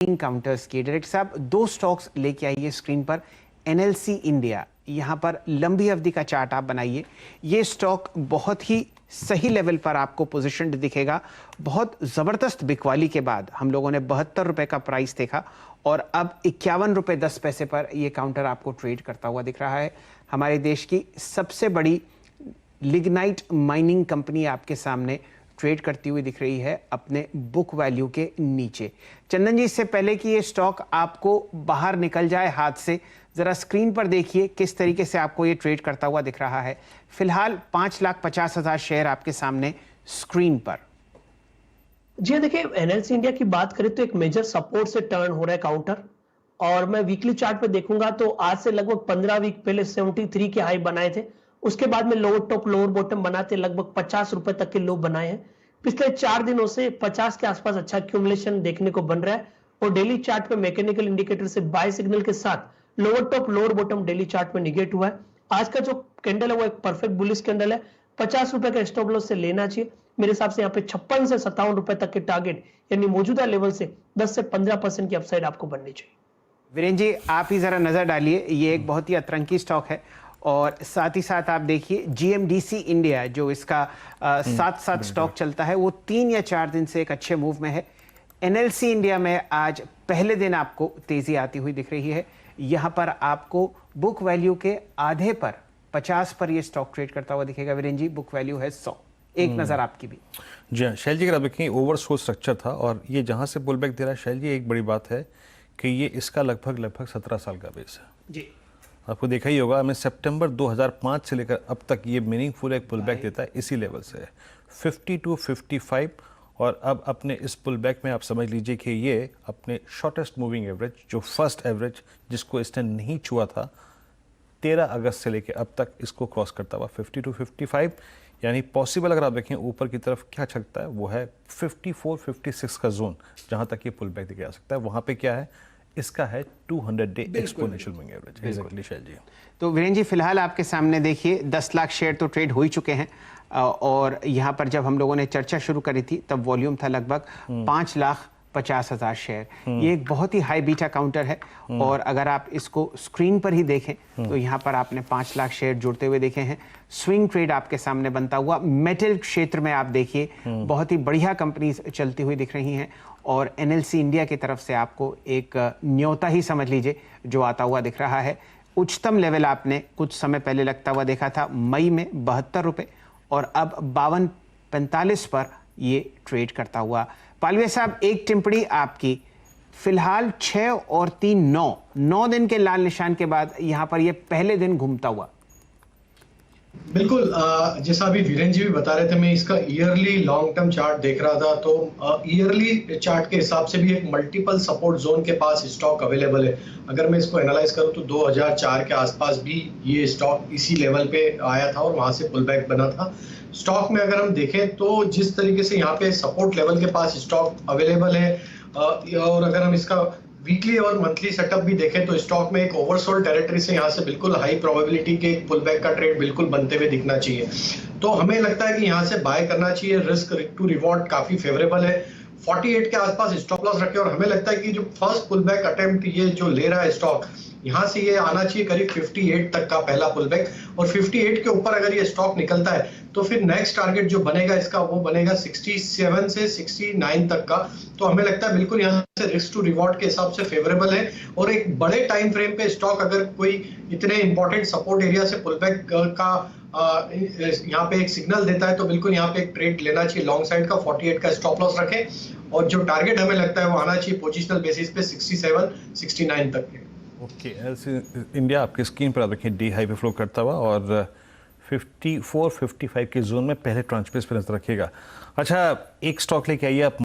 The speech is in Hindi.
काउंटर्स की। डायरेक्टर साहब, दो स्टॉक्स लेके आइए स्क्रीन पर। एनएलसी इंडिया, यहाँ पर लंबी अवधि का चार्ट आप बनाइए। ये स्टॉक बहुत ही सही लेवल पर आपको पोजीशनड दिखेगा। बहुत ज़बरदस्त बिकवाली के बाद हम लोगों ने 72 रुपए का प्राइस देखा और अब 51 रुपए 10 पैसे पर यह काउंटर आपको ट्रेड करता हुआ दिख रहा है। हमारे देश की सबसे बड़ी लिग्नाइट माइनिंग कंपनी आपके सामने ट्रेड करती हुई दिख रही है अपने बुक वैल्यू के नीचे। चंदन जी, इससे पहले कि ये स्टॉक आपको बाहर निकल जाए हाथ से, जरा स्क्रीन पर देखिए किस तरीके से आपको ये ट्रेड करता हुआ दिख रहा है। फिलहाल 5,50,000 शेयर आपके सामने स्क्रीन पर। जी देखिए, एनएलसी इंडिया की बात करें तो एक मेजर सपोर्ट से टर्न हो रहा है काउंटर, और मैं वीकली चार्ट पे देखूंगा तो आज से लगभग 15 वीक पहले 73 के हाई बनाए थे। उसके बाद में लोअर टॉप लोअर बॉटम बनाते लगभग 50 रुपए तक के लो बनाए हैं। पिछले 4 दिनों से 50 के आसपास अच्छा एक्यूमुलेशन देखने को बन रहा है, और डेली चार्ट पे मैकेनिकल इंडिकेटर से बाय सिग्नल के साथ lower top lower bottom daily chart में निगेट हुआ है। आज का जो कैंडल है वो एक परफेक्ट बुलिश कैंडल है। 50 रुपए का स्टॉप लॉस से लेना चाहिए। मेरे हिसाब से यहाँ पे 56 से 57 रुपए तक के टारगेट यानी मौजूदा लेवल से 10 से 15% की अपसाइड आपको बननी चाहिए। वीरेंद्र जी, आप ही जरा नजर डालिए, ये एक बहुत ही अतरंगी स्टॉक है। और साथ ही साथ आप देखिए जीएमडीसी इंडिया, जो इसका साथ साथ स्टॉक चलता है, वो 3 या 4 दिन से एक अच्छे मूव में है। एनएलसी इंडिया में आज पहले दिन आपको तेजी आती हुई दिख रही है। यहाँ पर आपको बुक वैल्यू के आधे पर 50 पर ये स्टॉक ट्रेड करता हुआ दिखेगा। वीरेंद्र जी, बुक वैल्यू है 100। एक नजर आपकी भी। जी हाँ शैल जी, अगर आप देखें ओवरसोल्ड स्ट्रक्चर था और ये जहाँ से पुल बैक दे रहा है शैल जी, एक बड़ी बात है कि ये इसका लगभग 17 साल का बेस है जी। आपको देखा ही होगा, हमें सितंबर 2005 से लेकर अब तक ये मीनिंगफुल एक पुल बैक देता है। इसी लेवल से है 50 to 55, और अब अपने इस पुल बैक में आप समझ लीजिए कि ये अपने शॉर्टेस्ट मूविंग एवरेज, जो फर्स्ट एवरेज जिसको इसने नहीं छुआ था 13 अगस्त से लेकर अब तक, इसको क्रॉस करता हुआ 50 to 55, यानी पॉसिबल अगर आप देखें ऊपर की तरफ क्या छकता है वो है 54-56 का जोन, जहां तक ये पुल बैक दिखा जा सकता है। वहां पे क्या है, इसका है 200 day exponential moving average. Exactly Shail ji. तो वीरेंद्र जी, फिलहाल आपके सामने देखिए 10 लाख शेयर तो ट्रेड हो ही चुके हैं, और यहाँ पर जब हम लोगों ने चर्चा शुरू करी थी तब वॉल्यूम था लगभग 5,50,000 शेयर। ये एक बहुत ही हाई बीटा काउंटर है, और अगर आप इसको स्क्रीन पर ही देखें तो यहाँ पर आपने 5 लाख शेयर जुड़ते हुए देखे हैं। स्विंग ट्रेड आपके सामने बनता हुआ। मेटल क्षेत्र में आप देखिए बहुत ही बढ़िया कंपनीज चलती हुई दिख रही हैं, और एनएलसी इंडिया की तरफ से आपको एक न्योता ही समझ लीजिए जो आता हुआ दिख रहा है। उच्चतम लेवल आपने कुछ समय पहले लगता हुआ देखा था मई में 72 रुपए, और अब 52-45 पर ये ट्रेड करता हुआ। पालवे साहब, एक टिप्पणी आपकी। फिलहाल 6 और 3 9 दिन के लाल निशान के बाद यहाँ पर ये पहले दिन घूमता हुआ। बिल्कुल, जैसा अभी वीरेंद्र जी भी बता रहे थे, मैं इसका ईयरली लॉन्ग टर्म चार्ट देख रहा था, तो ईयरली चार्ट के हिसाब से भी एक मल्टीपल सपोर्ट जोन के पास स्टॉक अवेलेबल है। अगर मैं इसको एनालाइज करूं तो 2004 के आसपास भी ये स्टॉक इसी लेवल पे आया था और वहां से पुल बैक बना था। स्टॉक में अगर हम देखें तो जिस तरीके से यहाँ पे सपोर्ट लेवल के पास स्टॉक अवेलेबल है, और अगर हम इसका वीकली और मंथली सेटअप भी देखें तो स्टॉक में एक ओवरसोल्ड टेरिटरी से यहाँ से बिल्कुल हाई प्रोबेबिलिटी के पुल बैक का ट्रेड बिल्कुल बनते हुए दिखना चाहिए। तो हमें लगता है कि यहाँ से बाय करना चाहिए। रिस्क टू रिवॉर्ड काफी फेवरेबल है। 48 के आसपास स्टॉप लॉस रखे, और हमें लगता है कि जो फर्स्ट पुल बैक अटेम्प्ट ये जो ले रहा है स्टॉक, यहाँ से ये आना चाहिए करीब 58 तक का पहला पुल बैक, और 58 के ऊपर अगर ये स्टॉक निकलता है तो फिर नेक्स्ट टारगेट जो बनेगा इसका वो बनेगा 67 से 69 तक का। तो हमें लगता है बिल्कुल यहाँ से रिस्क टू रिवॉर्ड के हिसाब से फेवरेबल है, और एक बड़े टाइम फ्रेम पे स्टॉक अगर कोई इतने इंपॉर्टेंट सपोर्ट एरिया से पुल बैक का यहाँ पे एक सिग्नल देता है तो बिल्कुल यहाँ पे एक ट्रेड लेना चाहिए लॉन्ग साइड का। 48 का स्टॉप लॉस रखें, और जो टारगेट हमें लगता है वो आना चाहिए पोजिशनल बेसिस पे 67-69 तक के। ओके, एनएलसी इंडिया आपकी स्क्रीन पर आप देखें डी हाई पे फ्लो करता हुआ, और 54-55 के जोन में पहले ट्रांच पे इस पर नजर रखिएगा। अच्छा, एक स्टॉक लेके आइए आप।